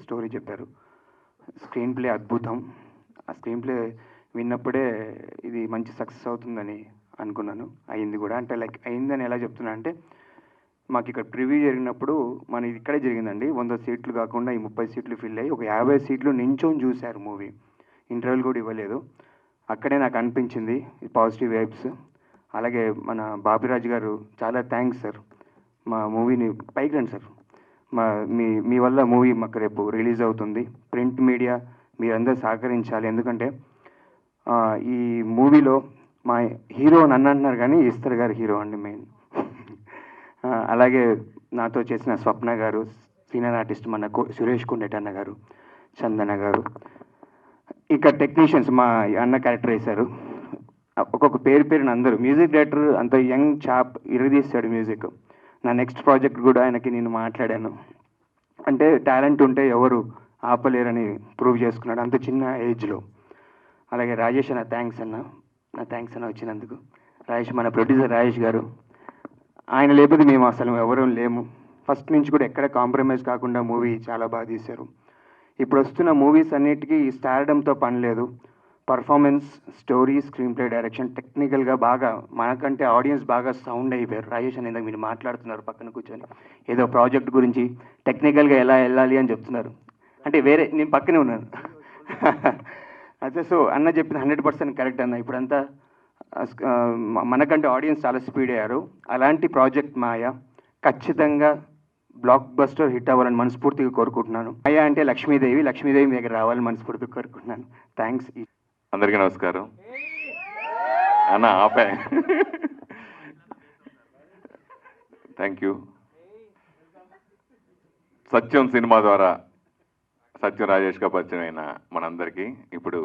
Story చెప్పారు. Screen play అద్భుతం. ఆ స్క్రీన్ ప్లే విన్నప్పుడే ఇది మంచి సక్సెస్ అవుతుందని అనుకున్నాను. అయింది కూడా. అంటే లైక్ అయిందని ఎలా చెప్తున్నా అంటే, మాకు ఇక్కడ ప్రివ్యూ జరిగినప్పుడు మన ఇక్కడే జరిగిందండి. 100 సీట్లు కాకుండా ఈ 30 సీట్లు ఫిల్ అయ్యి ఒక 50 సీట్లు నించొని చూశారు మూవీ. ఇంటర్వెల్ కూడా ఇవ్వలేదు. అక్కడే నాకు అనిపించింది పాజిటివ్ వైబ్స్. అలాగే మన బాపిరాజు గారు చాలా థ్యాంక్స్ సార్. మా మూవీని పైకి రండి సార్. మా మీ మీ వల్ల మూవీ మాకు రేపు రిలీజ్ అవుతుంది. ప్రింట్ మీడియా మీరందరూ సహకరించాలి. ఎందుకంటే ఈ మూవీలో మా హీరో నన్ను అంటున్నారు కానీ ఈశ్వర్ గారు హీరో అండి మెయిన్. అలాగే నాతో చేసిన స్వప్న గారు, సీనియర్ ఆర్టిస్ట్ మన సురేష్ కుండెటన్న గారు, చందన గారు, ఇంకా టెక్నీషియన్స్ మా అన్న క్యారెక్టర్ వేశారు. ఒక్కొక్క పేరున అందరూ. మ్యూజిక్ డైరెక్టర్ అంత యంగ్ చాప్ ఇరగదీశాడు మ్యూజిక్. నా నెక్స్ట్ ప్రాజెక్ట్ కూడా ఆయనకి నేను మాట్లాడాను. అంటే టాలెంట్ ఉంటే ఎవరు ఆపలేరని ప్రూవ్ చేసుకున్నాడు అంత చిన్న ఏజ్లో. అలాగే రాజేష్ అన్న థ్యాంక్స్ అన్న. నా థ్యాంక్స్ అన్న వచ్చినందుకు. రాజేష్ మన ప్రొడ్యూసర్ రాజేష్ గారు, ఆయన లేకపోతే మేము అసలు ఎవరూ లేము. ఫస్ట్ నుంచి కూడా ఎక్కడ కాంప్రమైజ్ కాకుండా మూవీ చాలా బాగా తీశారు. ఇప్పుడు వస్తున్న మూవీస్ అన్నిటికీ స్టార్డంతో పని లేదు. Performance, story, screen play, direction టెక్నికల్గా బాగా మనకంటే ఆడియన్స్ బాగా సౌండ్ అయిపోయారు. రాజేష్ అనేది మీరు మాట్లాడుతున్నారు పక్కన కూర్చొని ఏదో ప్రాజెక్ట్ గురించి టెక్నికల్గా ఎలా వెళ్ళాలి అని చెప్తున్నారు. అంటే వేరే నేను పక్కనే ఉన్నాను. అదే సో అన్న చెప్పిన 100% కరెక్ట్ అన్న. ఇప్పుడంతా మనకంటే ఆడియన్స్ చాలా స్పీడ్ అయ్యారు. అలాంటి ప్రాజెక్ట్ మాయ ఖచ్చితంగా బ్లాక్ బస్టర్ హిట్ అవ్వాలని మనస్ఫూర్తిగా కోరుకుంటున్నాను. మాయ అంటే లక్ష్మీదేవి, లక్ష్మీదేవి మీ దగ్గర రావాలని మనస్ఫూర్తిగా కోరుకుంటున్నాను. థ్యాంక్స్. అందరికీ నమస్కారం అన్న. ఆపే. Thank you. సత్యం సినిమా ద్వారా సత్యం రాజేష్గా పరిచయం అయిన మనందరికీ ఇప్పుడు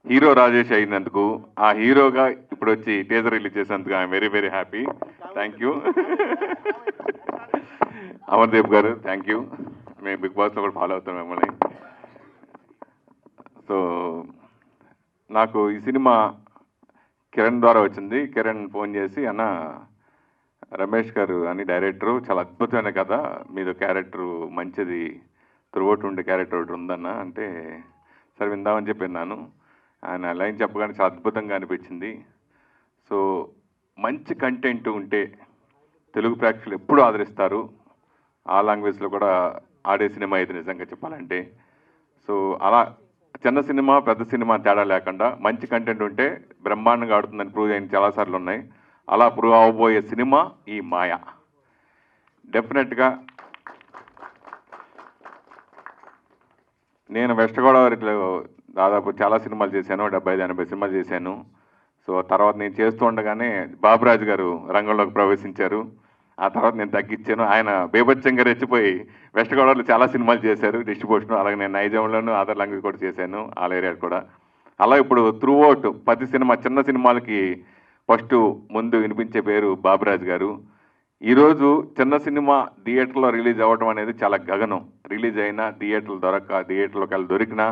హీరో రాజేష్ అయినందుకు, ఆ హీరోగా ఇప్పుడు వచ్చి టీజర్ రిలీజ్ చేసినందుకు I'm very very happy. Thank you. Amardeep గారు థ్యాంక్ యూ. మేము బిగ్ బాస్లో కూడా ఫాలో అవుతాం మిమ్మల్ని. సో నాకు ఈ సినిమా కిరణ్ ద్వారా వచ్చింది. కిరణ్ ఫోన్ చేసి, అన్న రమేష్ గారు అని డైరెక్టరు చాలా అద్భుతమైన కథ, మీది క్యారెక్టరు మంచిది, త్రూఅవుట్ ఉండే క్యారెక్టర్ ఒకటి ఉందన్న అంటే, సరే విందామని చెప్పి విన్నాను. ఆయన లైన్ చెప్పగానే చాలా అద్భుతంగా అనిపించింది. సో మంచి కంటెంట్ ఉంటే తెలుగు ప్రేక్షకులు ఎప్పుడూ ఆదరిస్తారు. ఆ లాంగ్వేజ్లో కూడా ఆడే సినిమా ఇది నిజంగా చెప్పాలంటే. సో అలా చిన్న సినిమా పెద్ద సినిమా తేడా లేకుండా మంచి కంటెంట్ ఉంటే బ్రహ్మాండంగా ఆడుతుందని ప్రూవ్ అయిన చాలాసార్లు ఉన్నాయి. అలా ప్రూవ్ అవబోయే సినిమా ఈ మాయ. డెఫినెట్గా నేను వెస్ట్ గోదావరిలో దాదాపు చాలా సినిమాలు చేశాను, 75-80 సినిమాలు చేశాను. సో తర్వాత నేను చేస్తూ ఉండగానే బాబురాజు గారు రంగంలోకి ప్రవేశించారు. ఆ తర్వాత నేను తగ్గించాను. ఆయన బేభత్సంగా రెచ్చిపోయి వెస్ట్ గోదావరిలో చాలా సినిమాలు చేశారు డిస్ట్రిబ్యూషన్. అలాగే నేను నైజాంలోను అదర్ లాంగ్వేజ్ కూడా చేశాను, ఆల్ ఏరియా కూడా. అలా ఇప్పుడు త్రూఅవుట్ 10 సినిమా చిన్న సినిమాలకి ఫస్ట్ ముందు వినిపించే పేరు బాబురాజు గారు. ఈరోజు చిన్న సినిమా థియేటర్లో రిలీజ్ అవ్వడం అనేది చాలా గగనం. రిలీజ్ అయినా థియేటర్లోకి వెళ్ళి దొరికినా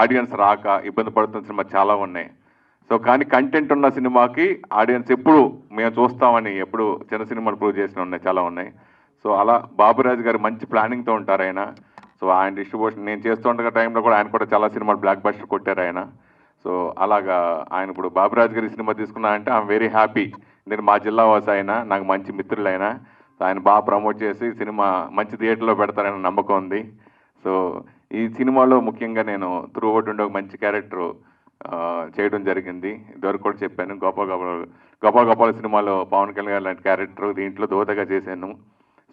ఆడియన్స్ రాక ఇబ్బంది పడుతున్న సినిమా చాలా ఉన్నాయి. సో కానీ కంటెంట్ ఉన్న సినిమాకి ఆడియన్స్ ఎప్పుడు మేము చూస్తామని ఎప్పుడు చిన్న సినిమాలు ప్రూవ్ చేసిన ఉన్నాయి, చాలా ఉన్నాయి. సో అలా బాబురాజు గారు మంచి ప్లానింగ్తో ఉంటారు ఆయన. సో ఆయన డిస్ట్రిబ్యూషన్ నేను చేస్తుండగా టైంలో కూడా ఆయన కూడా చాలా సినిమాలు బ్లాక్ బస్టర్ కొట్టారు ఆయన. సో అలాగా ఆయన ఇప్పుడు బాబురాజు గారి సినిమా తీసుకున్నా అంటే ఐఎమ్ వెరీ హ్యాపీ. నేను మా జిల్లా వాసి ఆయన, నాకు మంచి మిత్రులైనా ఆయన బాగా ప్రమోట్ చేసి సినిమా మంచి థియేటర్లో పెడతారని నమ్మకం ఉంది. సో ఈ సినిమాలో ముఖ్యంగా నేను త్రూఅవుట్ ఉండే ఒక మంచి క్యారెక్టర్ చేయడం జరిగింది. ఇదివరకు కూడా చెప్పాను. గోపాల సినిమాలో పవన్ కళ్యాణ్ గారు లాంటి క్యారెక్టర్ దీంట్లో దోతగా చేశాను.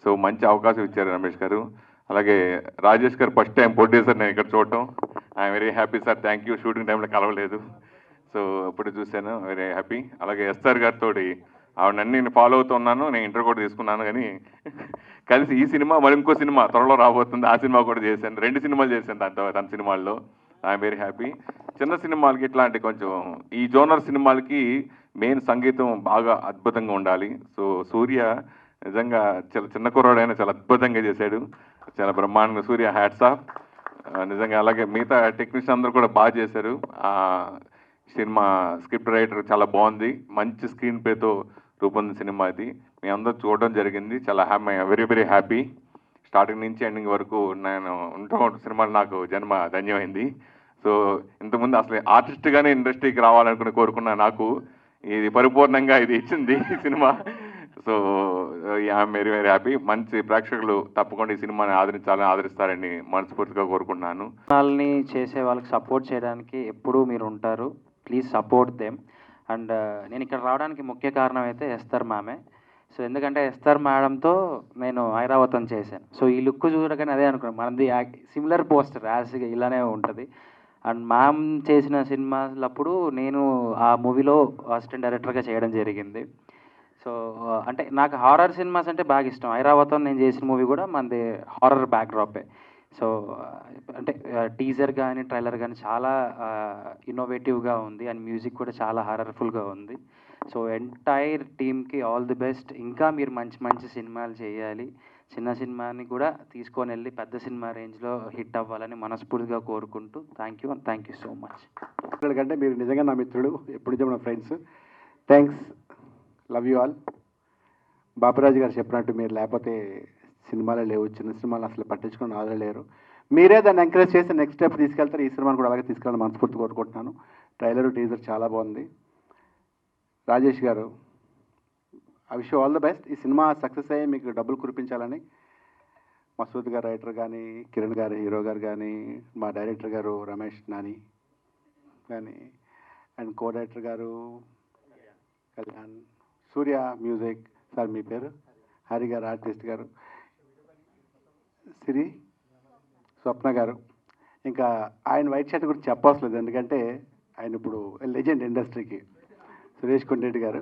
సో మంచి అవకాశం ఇచ్చారు రమేష్ గారు. అలాగే రాజేష్ గారు ఫస్ట్ టైం ప్రొడ్యూసర్ నేను ఇక్కడ చూడటం I'm very happy sir. Thank you. Shooting టైంలో కలవలేదు, సో ఇప్పుడు చూశాను, వెరీ హ్యాపీ. అలాగే ఎస్ఆర్ గారితో ఆవిడన్నీ నేను ఫాలో అవుతున్నాను, నేను ఇంటర్ కూడా తీసుకున్నాను. కానీ కలిసి ఈ సినిమా మరి ఇంకో సినిమా త్వరలో రాబోతుంది, ఆ సినిమా కూడా చేశాను. 2 సినిమాలు చేశాను తన సినిమాల్లో. I'm very happy. చిన్న సినిమాలకి ఇట్లాంటి కొంచెం ఈ జోనర్ సినిమాలకి మెయిన్ సంగీతం బాగా అద్భుతంగా ఉండాలి. సో సూర్య నిజంగా చాలా చిన్న కుర్రాడైనా చాలా అద్భుతంగా చేశాడు, చాలా బ్రహ్మాండంగా. సూర్య హ్యాట్స్ ఆఫ్ నిజంగా. అలాగే మిగతా టెక్నీషియన్ అందరూ కూడా బాగా చేశారు. సినిమా స్క్రిప్ట్ రైటర్ చాలా బాగుంది, మంచి స్క్రీన్ ప్లేతో రూపొందిన సినిమా ఇది. మీ అందరూ చూడడం జరిగింది, చాలా వెరీ వెరీ హ్యాపీ. స్టార్టింగ్ నుంచి ఎండింగ్ వరకు నేను ఉంటూ సినిమాలు నాకు జన్మ ధన్యమైంది. సో ఇంతకుముందు అసలు ఆర్టిస్ట్గానే ఇండస్ట్రీకి రావాలనుకుని కోరుకున్న నాకు ఇది పరిపూర్ణంగా ఇది ఇచ్చింది ఈ cinema. So I'm very very happy. మంచి ప్రేక్షకులు తప్పకుండా ఈ సినిమాని ఆదరిస్తారని మనస్ఫూర్తిగా కోరుకుంటున్నాను. వాళ్ళని చేసే వాళ్ళకి సపోర్ట్ చేయడానికి ఎప్పుడూ మీరు ఉంటారు. Please support them. అండ్ నేను ఇక్కడ రావడానికి ముఖ్య కారణం అయితే ఎస్తర్ మ్యామే. సో ఎందుకంటే ఎస్తర్ మేడంతో నేను ఐరావతం చేశాను. సో ఈ లుక్ చూడగానే అదే అనుకున్నాను, మనది సిమిలర్ పోస్టర్ యాజ్గా ఇలానే ఉంటుంది. అండ్ మ్యామ్ చేసిన సినిమాలప్పుడు నేను ఆ మూవీలో అసిస్టెంట్ డైరెక్టర్గా చేయడం జరిగింది. సో అంటే నాకు హారర్ సినిమాస్ అంటే బాగా ఇష్టం. ఐరావతం నేను చేసిన మూవీ కూడా మనది హారర్ బ్యాక్డ్రాపే. సో అంటే టీజర్ కానీ ట్రైలర్ కానీ చాలా ఇన్నోవేటివ్గా ఉంది అండ్ మ్యూజిక్ కూడా చాలా హారర్ఫుల్గా ఉంది. సో ఎంటైర్ టీమ్కి ఆల్ ది బెస్ట్. ఇంకా మీరు మంచి మంచి సినిమాలు చేయాలి. చిన్న సినిమాని కూడా తీసుకొని వెళ్ళి పెద్ద సినిమా రేంజ్లో హిట్ అవ్వాలని మనస్ఫూర్తిగా కోరుకుంటూ థ్యాంక్ యూ సో మచ్. ఎందుకంటే మీరు నిజంగా నా మిత్రుడు, ఎప్పుడు నుంచి మన friends. Thanks, love you all. Bapuraju గారు చెప్పినట్టు మీరు లేకపోతే సినిమాలే లేవు, చిన్న సినిమాలు అసలు పట్టించుకుని ఆదరలేరు. మీరే దాన్ని ఎంకరేజ్ చేసి నెక్స్ట్ స్టెప్ తీసుకెళ్తారు. ఈ సినిమాని కూడా అలాగే తీసుకెళ్ళాలని మనస్ఫూర్తి కోరుకుంటున్నాను. ట్రైలర్ టీజర్ చాలా బాగుంది. రాజేష్ గారు, I wish you all the best. ఈ సినిమా సక్సెస్ అయ్యి మీకు డబ్బులు కురిపించాలని మసూద్ గారు రైటర్ కానీ, కిరణ్ గారు హీరో గారు కానీ, మా డైరెక్టర్ గారు రమేష్ నాని కానీ, అండ్ కో డైరెక్టర్ గారు కళ్యాణ్, సూర్య మ్యూజిక్ సార్, మీ పేరు హరి గారు, ఆర్టిస్ట్ గారు సిరి, స్వప్న గారు. ఇంకా ఆయన వైట్ షర్ట్ గురించి చెప్పవసరం లేదు, ఎందుకంటే ఆయన ఇప్పుడు లెజెండ్ ఇండస్ట్రీకి, సురేష్ కొండరెడ్డి గారు.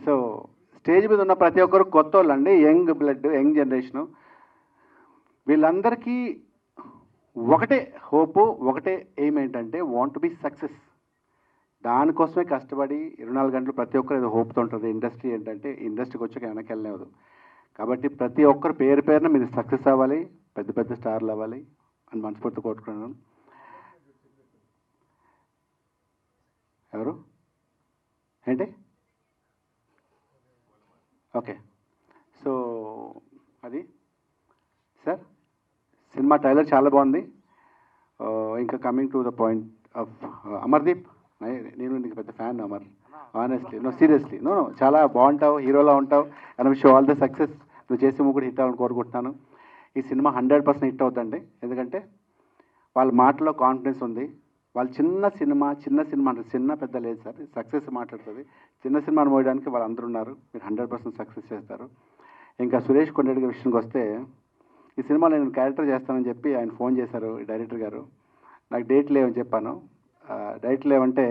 సో స్టేజ్ మీద ఉన్న ప్రతి ఒక్కరు కొత్త వాళ్ళు అండి, యంగ్ బ్లడ్, యంగ్ జనరేషను. వీళ్ళందరికీ ఒకటే హోపు, ఒకటే ఎయిమ్ ఏంటంటే వాంట్ టు బి సక్సెస్. దానికోసమే కష్టపడి 24 గంటలు ప్రతి ఒక్కరు ఏదో హోప్తో ఉంటుంది. ఇండస్ట్రీ ఏంటంటే ఇండస్ట్రీకి వచ్చాక వెనక్కి వెళ్ళలేదు. కాబట్టి ప్రతి ఒక్కరు పేరు పేరున మీరు సక్సెస్ అవ్వాలి, పెద్ద పెద్ద స్టార్లు అవ్వాలి అని మనస్ఫూర్తి కోరుకున్నాను. ఎవరు ఏంటి? ఓకే, సో అది సార్ సినిమా ట్రైలర్ చాలా బాగుంది. ఇంకా coming to the point of Amardeep, నేను నీకు పెద్ద fan Amar, honestly, no seriously, no చాలా బాగుంటావు, హీరోలా ఉంటావు. And wish all the success. నువ్వు చేసే మూవీ కూడా హిట్ అవ్వాలని కోరుకుంటున్నాను. ఈ సినిమా 100% హిట్ అవుతుంది, ఎందుకంటే వాళ్ళ మాటలో కాన్ఫిడెన్స్ ఉంది. వాళ్ళు చిన్న సినిమా అంటే చిన్న పెద్ద లేదు సార్, సక్సెస్ మాట్లాడుతుంది. చిన్న సినిమాను మోయడానికి వాళ్ళు అందరూ ఉన్నారు. మీరు 100% సక్సెస్ చేస్తారు. ఇంకా సురేష్ కొండరెడ్డి విషయానికి వస్తే, ఈ సినిమాలో నేను క్యారెక్టర్ చేస్తానని చెప్పి ఆయన ఫోన్ చేశారు డైరెక్టర్ గారు. నాకు డేట్ లేవని చెప్పాను. డేట్ లేవంటే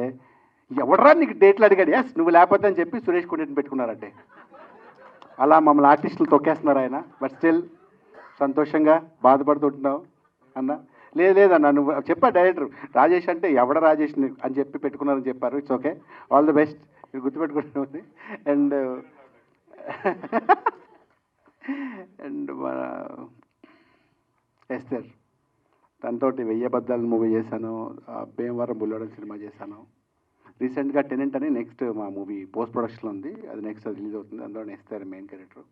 ఎవడరా నీకు డేట్లు అడిగాడు, ఎస్ నువ్వు లేకపోతే అని చెప్పి సురేష్ కొండరెడ్డిని పెట్టుకున్నారంటే. అలా మమ్మల్ని ఆర్టిస్టులు తొక్కేస్తున్నారు ఆయన. బట్ స్టిల్ సంతోషంగా బాధపడుతుంటున్నావు అన్న. లేదన్న, నువ్వు చెప్పా డైరెక్టర్ రాజేష్ అంటే ఎవడ రాజేష్ అని చెప్పి పెట్టుకున్నారని చెప్పారు. It's okay, all the best. మీరు గుర్తుపెట్టుకుంటుంది. అండ్ అండ్ మన ఎస్తర్, తనతోటి 1000 అబద్ధాలు మూవీ చేశాను, భీమవరం బుల్లోడ సినిమా చేశాను. రీసెంట్గా టెనెంట్ అని నెక్స్ట్ మా మూవీ పోస్ట్ ప్రొడక్షన్లో ఉంది, అది నెక్స్ట్ అది రిలీజ్ అవుతుంది. అందులో ఎస్తర్ మెయిన్ క్యారెక్టర్.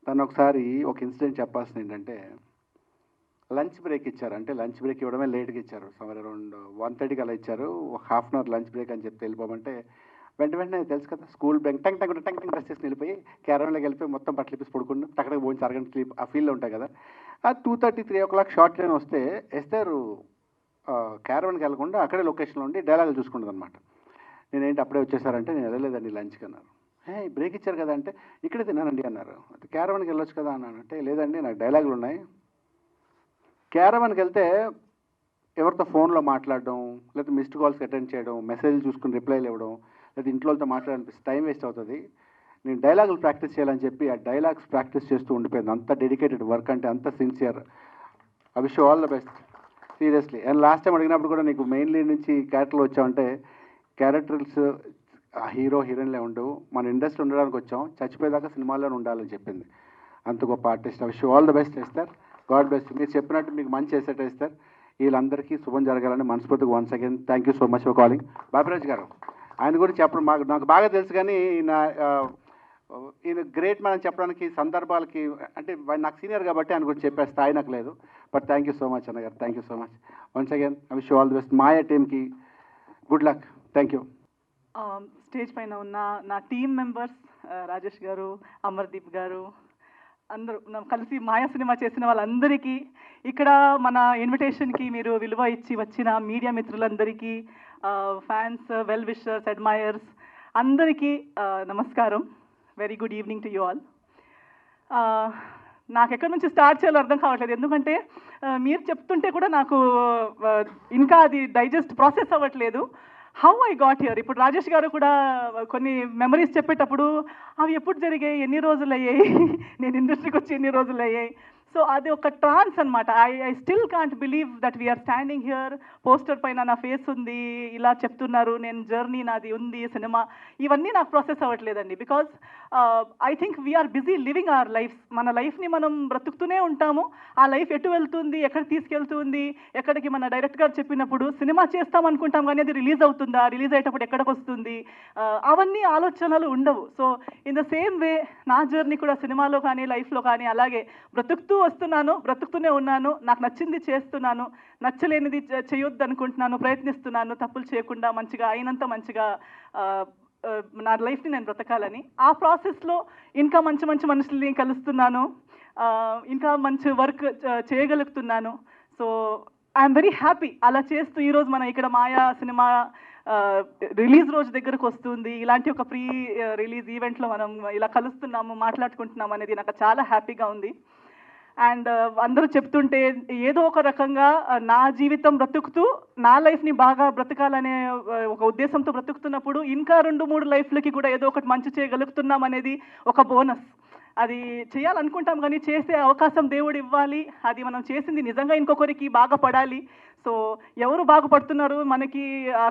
తను ఒకసారి ఒక ఇన్సిడెంట్ చెప్పాల్సింది ఏంటంటే, లంచ్ బ్రేక్ ఇచ్చారు. అంటే లంచ్ బ్రేక్ ఇవ్వడమే లేట్గా ఇచ్చారు. సమ్వేర్ అరౌండ్ 1:30కి అలా ఇచ్చారు. Half an hour lunch break అని చెప్తే వెళ్ళిపోమంటే వెంటనే తెలుసు కదా, స్కూల్ బ్యాంక్ టంగ్ డ్రెస్ చేసుకుని వెళ్ళిపోయి క్యారన్లోకి వెళ్ళిపోయి మొత్తం బట్టలు ఇప్పేసి పడుకుని టక్కడికి పోయించి అరగంట స్లీప్ ఆ ఫీల్లో ఉంటాయి కదా. ఆ 2:30, 3 o'clock షార్ట్ ట్రైన్ వస్తే ఎస్తారు క్యారవన్కి వెళ్ళకుండా అక్కడే లొకేషన్లో ఉండి డైలాగులు చూసుకుంటుంది అనమాట. నేనేంటి అప్పుడే వచ్చేసారంటే, నేను వెళ్ళలేదండి లంచ్కి అన్నారు. బ్రేక్ ఇచ్చారు కదా అంటే, ఇక్కడే తిన్నానండి అన్నారు. క్యారవన్కి వెళ్ళొచ్చు కదా అన్నాను. అంటే లేదండి నాకు డైలాగులు ఉన్నాయి. క్యారవన్కి వెళ్తే ఎవరితో ఫోన్లో మాట్లాడడం, లేకపోతే మిస్డ్ కాల్స్కి అటెండ్ చేయడం, మెసేజ్లు చూసుకుని రిప్లైలు ఇవ్వడం, లేదా ఇంట్లోతో మాట్లాడాలనిపిస్తే టైం వేస్ట్ అవుతుంది. నేను డైలాగులు ప్రాక్టీస్ చేయాలని చెప్పి ఆ డైలాగ్స్ ప్రాక్టీస్ చేస్తూ ఉండిపోయింది. అంత డెడికేటెడ్ వర్క్, అంటే అంత sincere. I wish you all the best seriously. And last time అడిగినప్పుడు కూడా నీకు మెయిన్ లీడ్ నుంచి క్యారెక్టర్లు వచ్చామంటే, క్యారెక్టర్స్ హీరో హీరోయిన్లే ఉండవు, మన ఇండస్ట్రీ ఉండడానికి వచ్చాం, చచ్చిపోయేదాకా సినిమాల్లోనే ఉండాలని చెప్పింది. అంత గొప్ప artist. I wish you all the best ఇస్తారు. God bless. మీరు చెప్పినట్టు మీకు మంచి ఎసెట్ ఇస్తారు. వీళ్ళందరికీ శుభం జరగాలని మనస్ఫూర్తిగా once again thank you so much for calling. Bapiraj garu, ఆయన గురించి చెప్పడం నాకు బాగా తెలుసు, కానీ నా ఈయన గ్రేట్ మనం చెప్పడానికి సందర్భాలకి అంటే నాకు సీనియర్ కాబట్టి ఆయన గురించి చెప్పే స్థాయి నాకు లేదు. But thank you so much అన్నగారు, thank you so much once again. I wish you all the best. Maya టీమ్కి good luck. Thank you. Stage పైన ఉన్న నా టీమ్ మెంబర్స్ రాజేష్ గారు, అమర్దీప్ గారు, అందరూ కలిసి మాయా సినిమా చేసిన వాళ్ళందరికీ, ఇక్కడ మన ఇన్విటేషన్కి మీరు విలువ ఇచ్చి వచ్చిన మీడియా మిత్రులందరికీ, ఫ్యాన్స్, వెల్ విషర్స్, అడ్మైయర్స్ అందరికీ నమస్కారం. Very good evening to you all. నాకు ఎక్కడి నుంచి స్టార్ట్ చేయాలో అర్థం కావట్లేదు, ఎందుకంటే మీరు చెప్తుంటే కూడా నాకు ఇంకా అది డైజెస్ట్ ప్రాసెస్ అవ్వట్లేదు. How I got here. ఇప్పుడు రాజేష్ గారు కూడా కొన్ని మెమరీస్ చెప్పేటప్పుడు అవి ఎప్పుడు జరిగాయి, ఎన్ని రోజులు అయ్యాయి, నేను ఇండస్ట్రీకి వచ్చి ఎన్ని రోజులు అయ్యాయి. సో అది ఒక ట్రాన్స్ అనమాట. I still can't believe that we are standing here. Poster పైన నా ఫేస్ ఉంది, ఇలా చెప్తున్నారు, నేను జర్నీ నాది ఉంది, సినిమా, ఇవన్నీ నాకు ప్రాసెస్ అవ్వట్లేదండి. Because I think we are busy living our life. మన లైఫ్ని మనం బ్రతుకుతూనే ఉంటాము. ఆ లైఫ్ ఎటు వెళ్తుంది, ఎక్కడ తీసుకెళ్తుంది, ఎక్కడికి మన డైరెక్ట్ గారు చెప్పినప్పుడు సినిమా చేస్తాం అనుకుంటాం, కానీ అది రిలీజ్ అవుతుందా, రిలీజ్ అయ్యేటప్పుడు ఎక్కడికి వస్తుంది, అవన్నీ ఆలోచనలు ఉండవు. So in the same way నా జర్నీ కూడా సినిమాలో కానీ లైఫ్లో కానీ అలాగే బ్రతుకుతూ వస్తున్నాను, బ్రతుకుతూనే ఉన్నాను. నాకు నచ్చింది చేస్తున్నాను, నచ్చలేనిది చేయొద్దు అనుకుంటున్నాను, ప్రయత్నిస్తున్నాను తప్పులు చేయకుండా మంచిగా అయినంత మంచిగా నా లైఫ్ని నేను బ్రతకాలని. ఆ ప్రాసెస్లో ఇంకా మంచి మంచి మనుషుల్ని కలుస్తున్నాను, ఇంకా మంచి వర్క్ చేయగలుగుతున్నాను. So I'm very happy. అలా చేస్తూ ఈరోజు మనం ఇక్కడ మాయా సినిమా రిలీజ్ రోజు దగ్గరకు వస్తుంది, ఇలాంటి ఒక ప్రీ రిలీజ్ ఈవెంట్లో మనం ఇలా కలుస్తున్నాము, మాట్లాడుకుంటున్నాము అనేది నాకు చాలా హ్యాపీగా ఉంది. అండ్ అందరూ చెప్తుంటే ఏదో ఒక రకంగా నా జీవితం బ్రతుకుతూ నా లైఫ్ని బాగా బ్రతకాలనే ఒక ఉద్దేశంతో బ్రతుకుతున్నప్పుడు ఇంకా 2-3 లైఫ్లకి కూడా ఏదో ఒకటి మంచి చేయగలుగుతున్నాం అనేది ఒక బోనస్. అది చేయాలనుకుంటాం కానీ చేసే అవకాశం దేవుడు ఇవ్వాలి. అది మనం చేసింది నిజంగా ఇంకొకరికి బాగా పడాలి. సో ఎవరు బాగుపడుతున్నారు, మనకి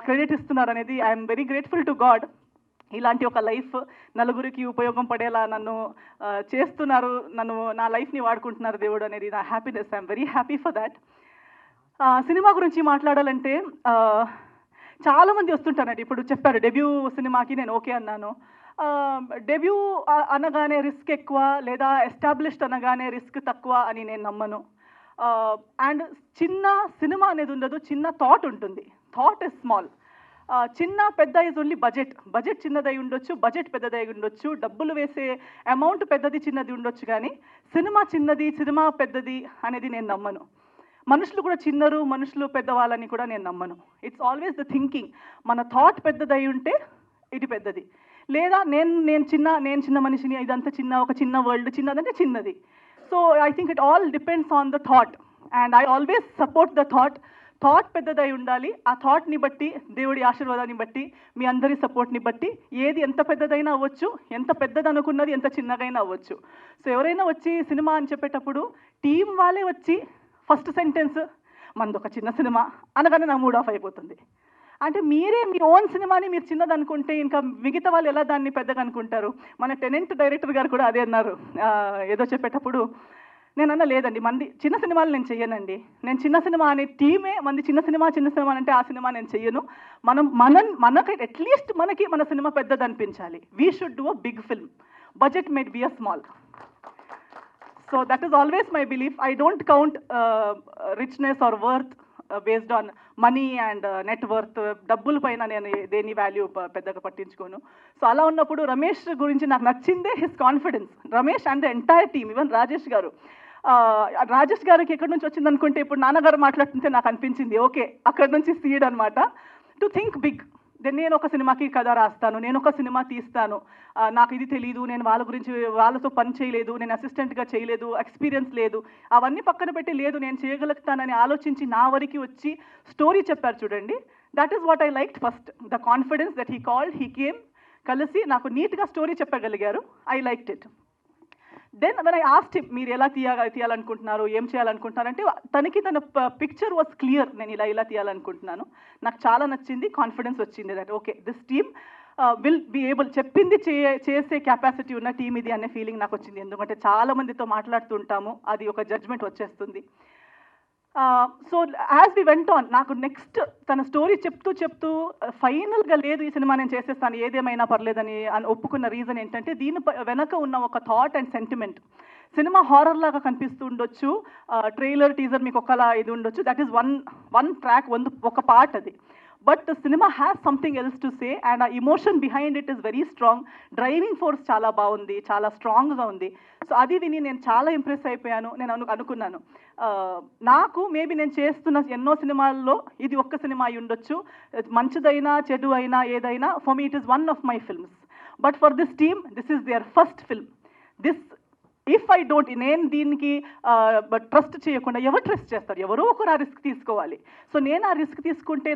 క్రెడిట్ ఇస్తున్నారు అనేది I'm very grateful to God. ఇలాంటి ఒక లైఫ్ నలుగురికి ఉపయోగం పడేలా నన్ను చేస్తున్నారు, నా లైఫ్ని వాడుకుంటున్నారు దేవుడు అనేది నా happiness. I'm very happy for that. Cinema గురించి మాట్లాడాలంటే చాలామంది వస్తుంటారండి. ఇప్పుడు చెప్పారు డెబ్యూ సినిమాకి నేను ఓకే అన్నాను. డెబ్యూ అనగానే రిస్క్ ఎక్కువ, లేదా ఎస్టాబ్లిష్డ్ అనగానే రిస్క్ తక్కువ అని నేను నమ్మను. అండ్ చిన్న సినిమా అనేది ఉండదు, చిన్న థాట్ ఉంటుంది. Thought is small. చిన్న పెద్ద ఇస్ ఓన్లీ బడ్జెట్ చిన్నదై ఉండొచ్చు, బడ్జెట్ పెద్దదై ఉండొచ్చు, డబ్బులు వేసే అమౌంట్ పెద్దది చిన్నది ఉండొచ్చు, కానీ సినిమా చిన్నది, సినిమా పెద్దది అనేది నేను నమ్మను. మనుషులు కూడా చిన్నరు, మనుషులు పెద్దవాళ్ళని కూడా నేను నమ్మను. It's always the thinking. మన థాట్ పెద్దదై ఉంటే ఇది పెద్దది, లేదా నేను చిన్న మనిషిని, ఇదంతా ఒక చిన్న వరల్డ్, చిన్నదంటే చిన్నది. So I think it all depends on the thought, and I always support the thought. Thought పెద్దదై ఉండాలి. ఆ థాట్ని బట్టి, దేవుడి ఆశీర్వాదాన్ని బట్టి, మీ అందరి సపోర్ట్ని బట్టి ఏది ఎంత పెద్దదైనా అవ్వచ్చు, ఎంత పెద్దది అనుకున్నది ఎంత చిన్నగైనా అవ్వచ్చు. సో ఎవరైనా వచ్చి సినిమా అని చెప్పేటప్పుడు టీం వాళ్ళే వచ్చి ఫస్ట్ సెంటెన్స్ మనది ఒక చిన్న సినిమా అనగానే నా మూడ్ ఆఫ్ అయిపోతుంది. అంటే మీరే మీ ఓన్ సినిమాని మీరు చిన్నది అనుకుంటే ఇంకా మిగతా వాళ్ళు ఎలా దాన్ని పెద్దగా అనుకుంటారు? మన టెనెంట్ డైరెక్టర్ గారు కూడా అదే అన్నారు ఏదో చెప్పేటప్పుడు. నేను అన్న లేదండి, మంది చిన్న సినిమాలు నేను చెయ్యనండి. నేను చిన్న సినిమా అనే టీమే మంది చిన్న సినిమా అంటే ఆ సినిమా నేను చెయ్యను. మనకి అట్లీస్ట్ మన సినిమా పెద్దది అనిపించాలి. We should do a big film. Budget made be a small. So that is always my belief. I don't count richness or worth based on money and net worth. డబ్బుల పైన నేను దేని వాల్యూ పెద్దగా పట్టించుకోను. సో అలా ఉన్నప్పుడు రమేష్ గురించి నాకు నచ్చిందే his confidence. Ramesh and the entire team, even Rajesh గారికి ఎక్కడి నుంచి వచ్చింది అనుకుంటే, ఇప్పుడు నాన్నగారు మాట్లాడుతుంటే నాకు అనిపించింది ఓకే అక్కడి నుంచి సీడ్ అనమాట. To think big. నేను ఒక సినిమాకి కథ రాస్తాను, నేను ఒక సినిమా తీస్తాను, నాకు ఇది తెలీదు, నేను వాళ్ళతో పని చేయలేదు, నేను అసిస్టెంట్గా చేయలేదు, ఎక్స్పీరియన్స్ లేదు, అవన్నీ పక్కన పెట్టి లేదు నేను చేయగలుగుతానని ఆలోచించి నా వరకు వచ్చి స్టోరీ చెప్పారు చూడండి. That is what I liked first. The confidence that he called, he came, కలిసి నాకు నీట్గా స్టోరీ చెప్పగలిగారు. I liked it. Then when I asked him, మీరు ఎలా తీయాలనుకుంటున్నారు, ఏం చేయాలనుకుంటున్నారంటే తన పిక్చర్ వాజ్ క్లియర్. నేను ఇలా తీయాలనుకుంటున్నాను, నాకు చాలా నచ్చింది, కాన్ఫిడెన్స్ వచ్చింది that okay this team will be able, చెప్పింది చేసే కెపాసిటీ ఉన్న టీమ్ ఇది అనే ఫీలింగ్ నాకు వచ్చింది. ఎందుకంటే చాలా మందితో మాట్లాడుతుంటాము, అది ఒక జడ్జ్మెంట్ వచ్చేస్తుంది. So as we went on నాకు నెక్స్ట్ తన స్టోరీ చెప్తూ ఫైనల్గా లేదు ఈ సినిమా నేను చేసేస్తాను ఏదేమైనా పర్లేదని ఒప్పుకున్న రీజన్ ఏంటంటే దీని వెనక ఉన్న ఒక thought and sentiment. Cinema horror లాగా కనిపిస్తూ ఉండొచ్చు, ట్రైలర్ టీజర్ మీకు ఒకలా ఇది ఉండొచ్చు, దట్ ఈస్ వన్ ట్రాక్ ఒక పార్ట్ అది. But cinema has something else to say and ఆ emotion behind it is very strong. Driving force చాలా బాగుంది, చాలా స్ట్రాంగ్గా ఉంది. సో అది విని నేను చాలా ఇంప్రెస్ అయిపోయాను. నేను అనుకున్నాను నాకు మేబీ నేను చేస్తున్న ఎన్నో సినిమాల్లో ఇది ఒక్క సినిమా అయి ఉండొచ్చు, మంచిదైనా చెడు అయినా ఏదైనా for me it is one of my films. But for this team this is their first film. This if I don't నేను దీనికి ట్రస్ట్ చేయకుండా ఎవరు ట్రస్ట్ చేస్తారు? ఎవరో ఒకరు ఆ రిస్క్ తీసుకోవాలి. సో నేను ఆ రిస్క్ తీసుకుంటే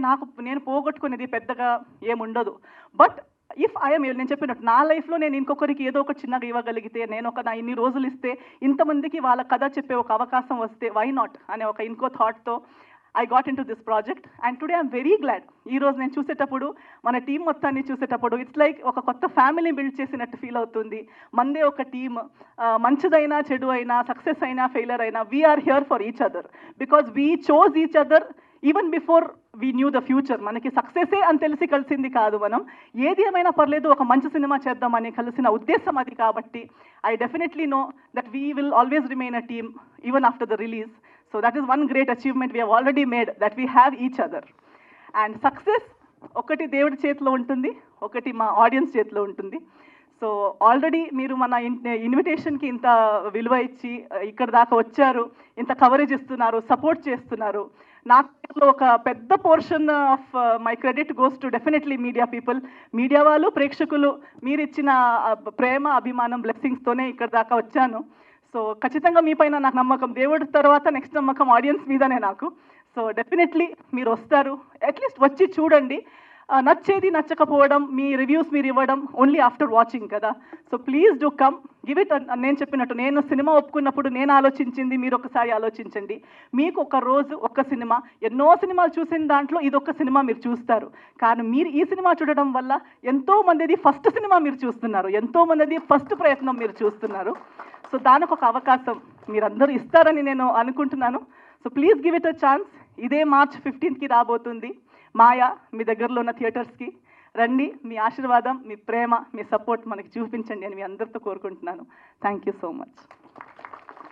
నేను పోగొట్టుకునేది పెద్దగా ఏముండదు. బట్ ఇఫ్ నేను చెప్పినట్టు నా లైఫ్లో నేను ఇంకొకరికి ఏదో ఒక చిన్నగా ఇవ్వగలిగితే, నేను నా ఇన్ని రోజులు ఇస్తే ఇంతమందికి వాళ్ళ కథ చెప్పే ఒక అవకాశం వస్తే వై నాట్ అనే ఒక ఇంకో థాట్తో I got into this project. And today I'm very glad. ఈరోజు నేను చూసేటప్పుడు మన టీం మొత్తాన్ని చూసేటప్పుడు ఇట్స్ లైక్ ఒక కొత్త ఫ్యామిలీ బిల్డ్ చేసినట్టు ఫీల్ అవుతుంది. మందే ఒక టీమ్, మంచిదైనా చెడు అయినా సక్సెస్ అయినా ఫెయిలర్ అయినా we are here for each other because we chose each other even before we knew the future. మనకి సక్సెసే అని తెలిసి కలిసింది కాదు, మనం ఏది ఏమైనా పర్లేదు ఒక మంచి సినిమా చేద్దామని కలిసిన ఉద్దేశం అది. కాబట్టి I definitely know that we will always remain a team even after the release. So that is one great achievement we have already made, that we have each other. And success ఒకటి దేవుడి చేతిలో ఉంటుంది, ఒకటి మా audience చేతిలో ఉంటుంది. So already మీరు మన ఇన్విటేషన్కి ఇంత విలువ ఇచ్చి ఇక్కడ దాకా వచ్చారు, ఇంత కవరేజ్ ఇస్తున్నారు, సపోర్ట్ చేస్తున్నారు. నాకు ఒక పెద్ద portion of my credit goes to definitely media people. Media వాళ్ళు, ప్రేక్షకులు, మీరు ఇచ్చిన ప్రేమ, అభిమానం, బ్లెస్సింగ్స్తోనే ఇక్కడ దాకా వచ్చాను. సో ఖచ్చితంగా మీ పైన నాకు నమ్మకం, దేవుడి తర్వాత నెక్స్ట్ నమ్మకం ఆడియన్స్ మీదనే నాకు. సో డెఫినెట్లీ మీరు వస్తారు, అట్లీస్ట్ వచ్చి చూడండి. నచ్చేది నచ్చకపోవడం, మీ రివ్యూస్ మీరు ఇవ్వడం ఓన్లీ ఆఫ్టర్ వాచింగ్ కదా. So please do come, give it. నేను చెప్పినట్టు నేను సినిమా ఒప్పుకున్నప్పుడు నేను ఆలోచించింది మీరు ఒకసారి ఆలోచించండి. మీకు ఒక రోజు ఒక్క సినిమా, ఎన్నో సినిమాలు చూసిన దాంట్లో ఇదొక్క సినిమా మీరు చూస్తారు. కానీ మీరు ఈ సినిమా చూడడం వల్ల ఎంతో మందిది ఫస్ట్ సినిమా మీరు చూస్తున్నారు, ఎంతో మందిది ఫస్ట్ ప్రయత్నం మీరు చూస్తున్నారు. సో దానికి ఒక అవకాశం మీరందరూ ఇస్తారని నేను అనుకుంటున్నాను. So please give it a chance. ఇదే March 15కి రాబోతుంది మాయా. మీ దగ్గరలో ఉన్న థియేటర్స్కి రండి. మీ ఆశీర్వాదం, మీ ప్రేమ, మీ సపోర్ట్ మనకి చూపించండి అని మీ అందరితో కోరుకుంటున్నాను. Thank you so much.